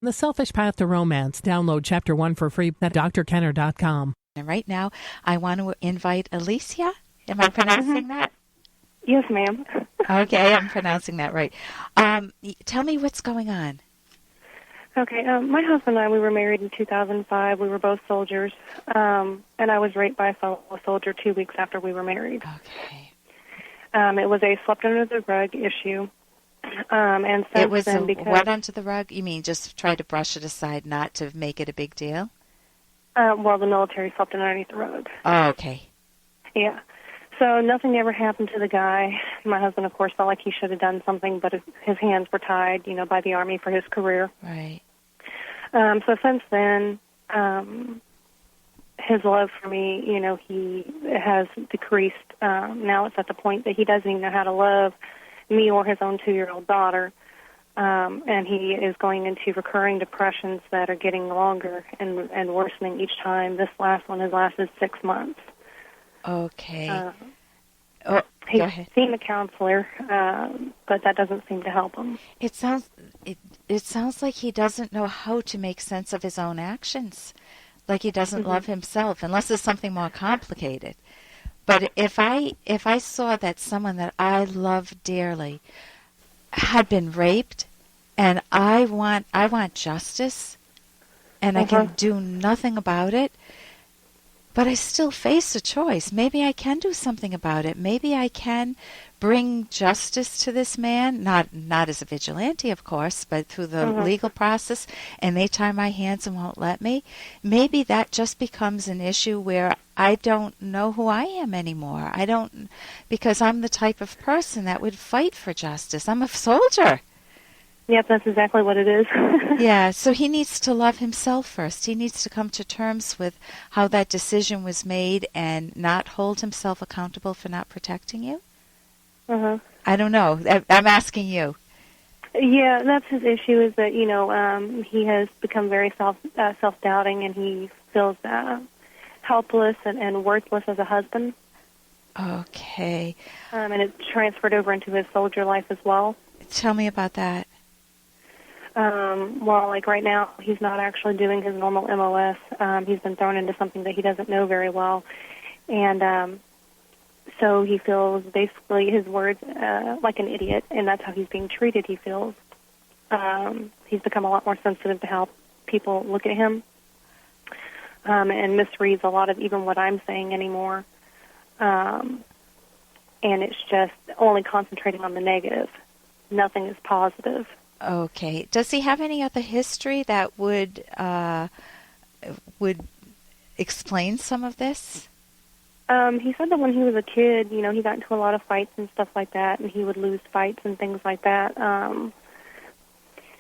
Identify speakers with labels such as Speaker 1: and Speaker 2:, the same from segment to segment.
Speaker 1: The Selfish Path to Romance. Download Chapter 1 for free at drkenner.com.
Speaker 2: And right now, I want to invite Alicia. Am I pronouncing that?
Speaker 3: Yes, ma'am.
Speaker 2: Okay, I'm pronouncing that right. Tell me what's going on.
Speaker 3: Okay, my husband and I, we were married in 2005. We were both soldiers, and I was raped by a fellow soldier 2 weeks after we were married.
Speaker 2: Okay.
Speaker 3: It was a swept under the rug issue. And since
Speaker 2: it was
Speaker 3: then, because
Speaker 2: what under the rug? You mean just try to brush it aside, not to make it a big deal?
Speaker 3: Well, the military swept it underneath the rug.
Speaker 2: Oh, okay.
Speaker 3: Yeah. So nothing ever happened to the guy. My husband, of course, felt like he should have done something, but his hands were tied, by the Army for his career.
Speaker 2: Right.
Speaker 3: So since then, his love for me, he has decreased. Now it's at the point that he doesn't even know how to love me or his own 2-year-old daughter. And he is going into recurring depressions that are getting longer and worsening each time. This last one has lasted 6 months.
Speaker 2: Okay.
Speaker 3: Go
Speaker 2: ahead.
Speaker 3: He's seen a counselor, but that doesn't seem to help him.
Speaker 2: It sounds like he doesn't know how to make sense of his own actions, like he doesn't love himself, unless it's something more complicated. But if I saw that someone that I love dearly had been raped, and I want justice, and I can do nothing about it, but I still face a choice. Maybe I can do something about it. Maybe I can bring justice to this man, not as a vigilante, of course, but through the legal process, and they tie my hands and won't let me. Maybe that just becomes an issue where I don't know who I am anymore. Because I'm the type of person that would fight for justice. I'm a soldier.
Speaker 3: Yep, that's exactly what it is.
Speaker 2: Yeah, so he needs to love himself first. He needs to come to terms with how that decision was made and not hold himself accountable for not protecting you. I don't know. I'm asking you.
Speaker 3: Yeah, that's his issue, is that, he has become very self-doubting, and he feels helpless and worthless as a husband.
Speaker 2: Okay.
Speaker 3: And it's transferred over into his soldier life as well.
Speaker 2: Tell me about that.
Speaker 3: Well, like right now, he's not actually doing his normal MOS. He's been thrown into something that he doesn't know very well. And so he feels, basically, his words, like an idiot, and that's how he's being treated, he feels. He's become a lot more sensitive to how people look at him, and misreads a lot of even what I'm saying anymore. And it's just only concentrating on the negative. Nothing is positive.
Speaker 2: Okay. Does he have any other history that would explain some of this?
Speaker 3: He said that when he was a kid, he got into a lot of fights and stuff like that, and he would lose fights and things like that.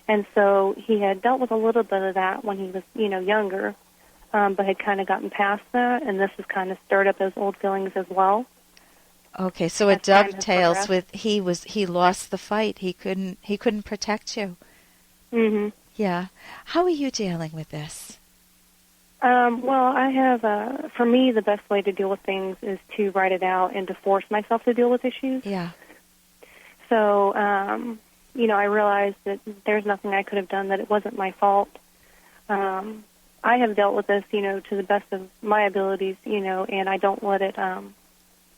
Speaker 3: And so he had dealt with a little bit of that when he was, younger, but had kind of gotten past that, and this has kind of stirred up those old feelings as well.
Speaker 2: Okay, so it dovetails with he lost the fight. He couldn't protect you.
Speaker 3: Mhm.
Speaker 2: Yeah. How are you dealing with this?
Speaker 3: Well, I have for me the best way to deal with things is to write it out and to force myself to deal with issues.
Speaker 2: Yeah.
Speaker 3: So, I realized that there's nothing I could have done, that it wasn't my fault. I have dealt with this, to the best of my abilities, and I don't let it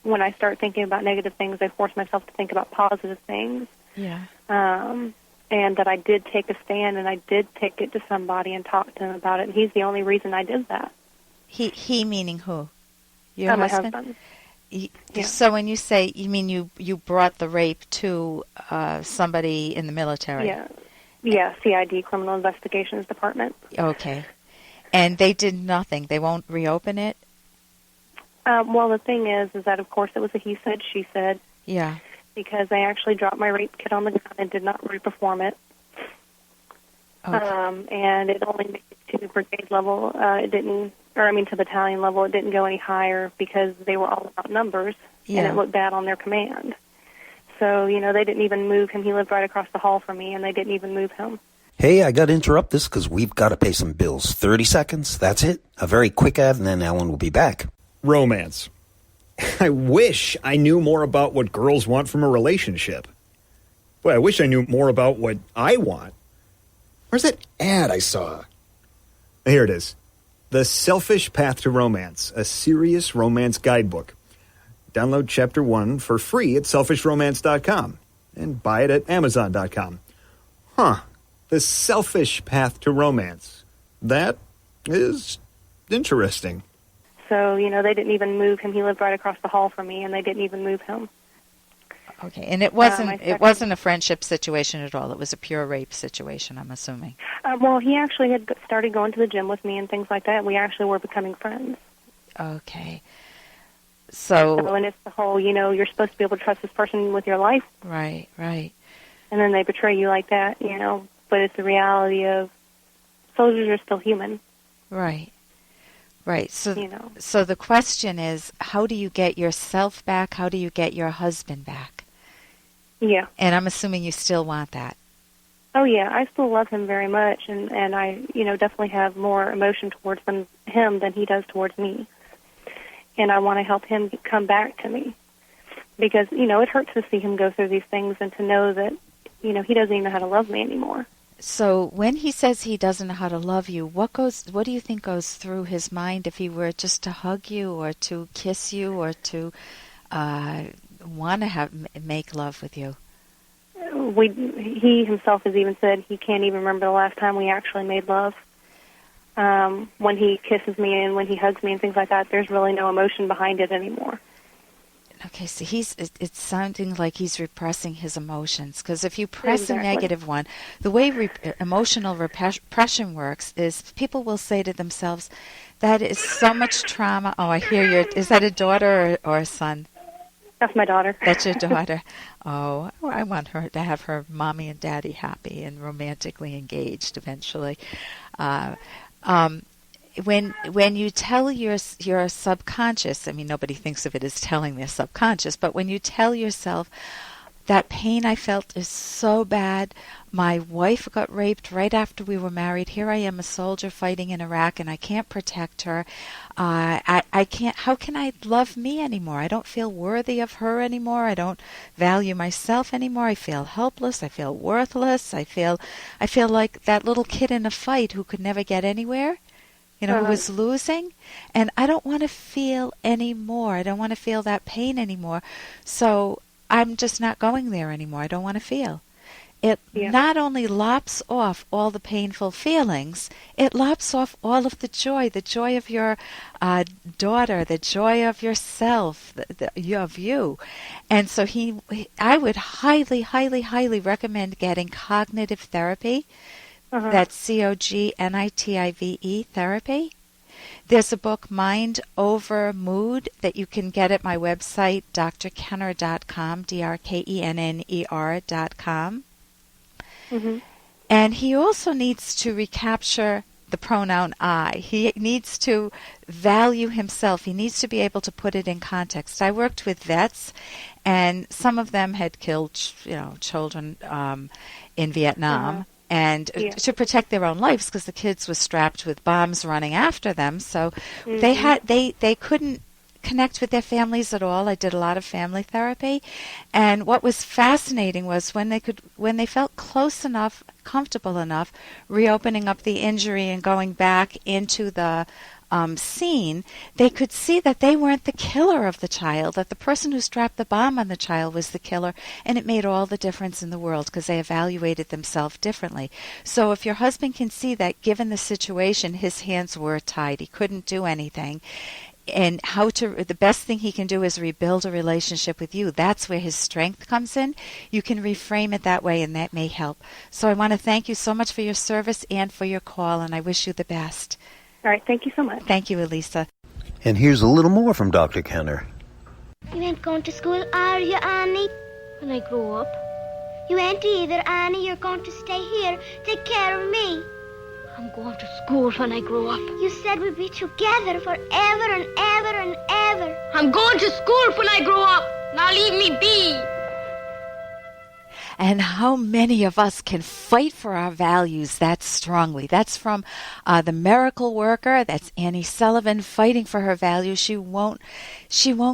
Speaker 3: when I start thinking about negative things, I force myself to think about positive things.
Speaker 2: Yeah.
Speaker 3: And that I did take a stand, and I did take it to somebody and talk to him about it. And he's the only reason I did that.
Speaker 2: He meaning who? Your
Speaker 3: husband?
Speaker 2: husband?
Speaker 3: Yeah.
Speaker 2: So when you say, you mean you brought the rape to somebody in the military?
Speaker 3: Yeah. Yeah, CID, Criminal Investigations Department.
Speaker 2: Okay. And they did nothing? They won't reopen it?
Speaker 3: Well, the thing is that, of course, it was a he said, she said.
Speaker 2: Yeah.
Speaker 3: Because I actually dropped my rape kit on the ground and did not reperform it.
Speaker 2: Okay.
Speaker 3: And it only made it to brigade level. To battalion level. It didn't go any higher because they were all about numbers, and it looked bad on their command. So, they didn't even move him. He lived right across the hall from me, and they didn't even move him.
Speaker 4: Hey, I got to interrupt this because we've got to pay some bills. 30 seconds, that's it. A very quick ad, and then Ellen will be back.
Speaker 5: Romance. I wish I knew more about what girls want from a relationship. Well, I wish I knew more about what I want. Where's that ad I saw? Here it is. The Selfish Path to Romance, a serious romance guidebook. Download Chapter 1 for free at selfishromance.com and buy it at amazon.com. Huh. The Selfish Path to Romance. That is interesting.
Speaker 3: So, they didn't even move him. He lived right across the hall from me, and they didn't even move him.
Speaker 2: Okay, and it wasn't a friendship situation at all. It was a pure rape situation, I'm assuming.
Speaker 3: Well, he actually had started going to the gym with me and things like that. We actually were becoming friends.
Speaker 2: Okay. So
Speaker 3: and it's the whole, you're supposed to be able to trust this person with your life.
Speaker 2: Right.
Speaker 3: And then they betray you like that, But it's the reality of soldiers are still human.
Speaker 2: Right. So, so the question is, how do you get yourself back? How do you get your husband back?
Speaker 3: Yeah.
Speaker 2: And I'm assuming you still want that.
Speaker 3: Oh, yeah. I still love him very much, and I, definitely have more emotion towards him than he does towards me. And I want to help him come back to me. Because, it hurts to see him go through these things and to know that, he doesn't even know how to love me anymore.
Speaker 2: So when he says he doesn't know how to love you, what do you think goes through his mind if he were just to hug you or to kiss you or to want to make love with you?
Speaker 3: He himself has even said he can't even remember the last time we actually made love. When he kisses me and when he hugs me and things like that, there's really no emotion behind it anymore.
Speaker 2: Okay, so it's sounding like he's repressing his emotions. Because if you press a negative one, the way emotional repression works is people will say to themselves, that is so much trauma. Oh, I hear you. Is that a daughter or a son?
Speaker 3: That's my daughter.
Speaker 2: That's your daughter. Oh, I want her to have her mommy and daddy happy and romantically engaged eventually. When you tell your subconscious, I mean, nobody thinks of it as telling their subconscious, but when you tell yourself, that pain I felt is so bad, my wife got raped right after we were married, here I am a soldier fighting in Iraq and I can't protect her, I can't, how can I love me anymore? I don't feel worthy of her anymore, I don't value myself anymore, I feel helpless, I feel worthless, I feel like that little kid in a fight who could never get anywhere. Who was losing, and I don't want to feel anymore. I don't want to feel that pain anymore. So I'm just not going there anymore. I don't want to feel. It not only lops off all the painful feelings, it lops off all of the joy of your daughter, the joy of yourself, of you. And so I would highly, highly, highly recommend getting cognitive therapy. That's COGNITIVE therapy. There's a book, Mind Over Mood, that you can get at my website, drkenner.com, DRKENNER.com. And he also needs to recapture the pronoun I. He needs to value himself. He needs to be able to put it in context. I worked with vets, and some of them had killed, children in Vietnam. And to protect their own lives, because the kids were strapped with bombs running after them, so they couldn't connect with their families at all. I did a lot of family therapy, and what was fascinating was when they felt close enough, comfortable enough, reopening up the injury and going back into the scene, they could see that they weren't the killer of the child, that the person who strapped the bomb on the child was the killer, and it made all the difference in the world because they evaluated themselves differently. So if your husband can see that given the situation, his hands were tied, he couldn't do anything, and the best thing he can do is rebuild a relationship with you. That's where his strength comes in. You can reframe it that way, and that may help. So I want to thank you so much for your service and for your call, and I wish you the best.
Speaker 3: All right, thank you so much.
Speaker 2: Thank you, Elisa.
Speaker 4: And here's a little more from Dr. Kenner.
Speaker 6: You ain't going to school, are you, Annie? When I grow up. You ain't either, Annie. You're going to stay here. Take care of me. I'm going to school when I grow up. You said we'd be together forever and ever and ever. I'm going to school when I grow up. Now leave me be.
Speaker 2: And how many of us can fight for our values that strongly? That's from the miracle worker. That's Annie Sullivan fighting for her values. She won't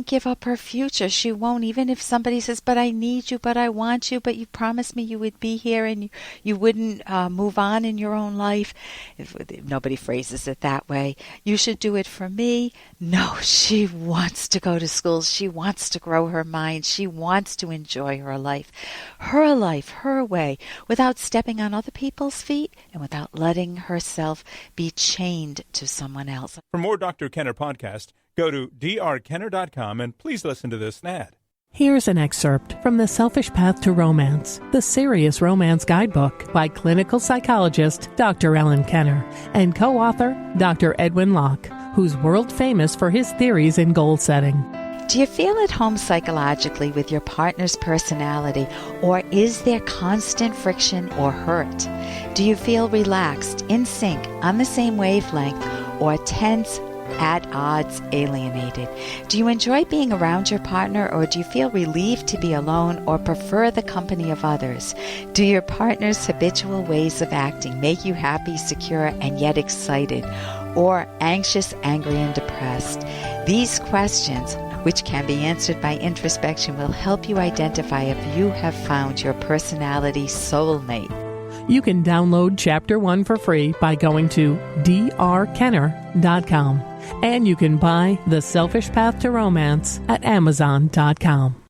Speaker 2: give up her future. She won't, even if somebody says, but I need you, but I want you, but you promised me you would be here and you wouldn't move on in your own life. If nobody phrases it that way. You should do it for me. No, she wants to go to school. She wants to grow her mind. She wants to enjoy her life, her way, without stepping on other people's feet and without letting herself be chained to someone else.
Speaker 7: For more Dr. Kenner podcast, go to drkenner.com and please listen to this ad.
Speaker 1: Here's an excerpt from The Selfish Path to Romance, the Serious Romance Guidebook by clinical psychologist Dr. Ellen Kenner and co-author Dr. Edwin Locke, who's world famous for his theories in goal setting.
Speaker 2: Do you feel at home psychologically with your partner's personality, or is there constant friction or hurt? Do you feel relaxed, in sync, on the same wavelength, or tense, at odds, alienated? Do you enjoy being around your partner, or do you feel relieved to be alone or prefer the company of others? Do your partner's habitual ways of acting make you happy, secure, and yet excited, or anxious, angry, and depressed? These questions, which can be answered by introspection, will help you identify if you have found your personality soulmate.
Speaker 1: You can download Chapter 1 for free by going to drkenner.com. And you can buy The Selfish Path to Romance at Amazon.com.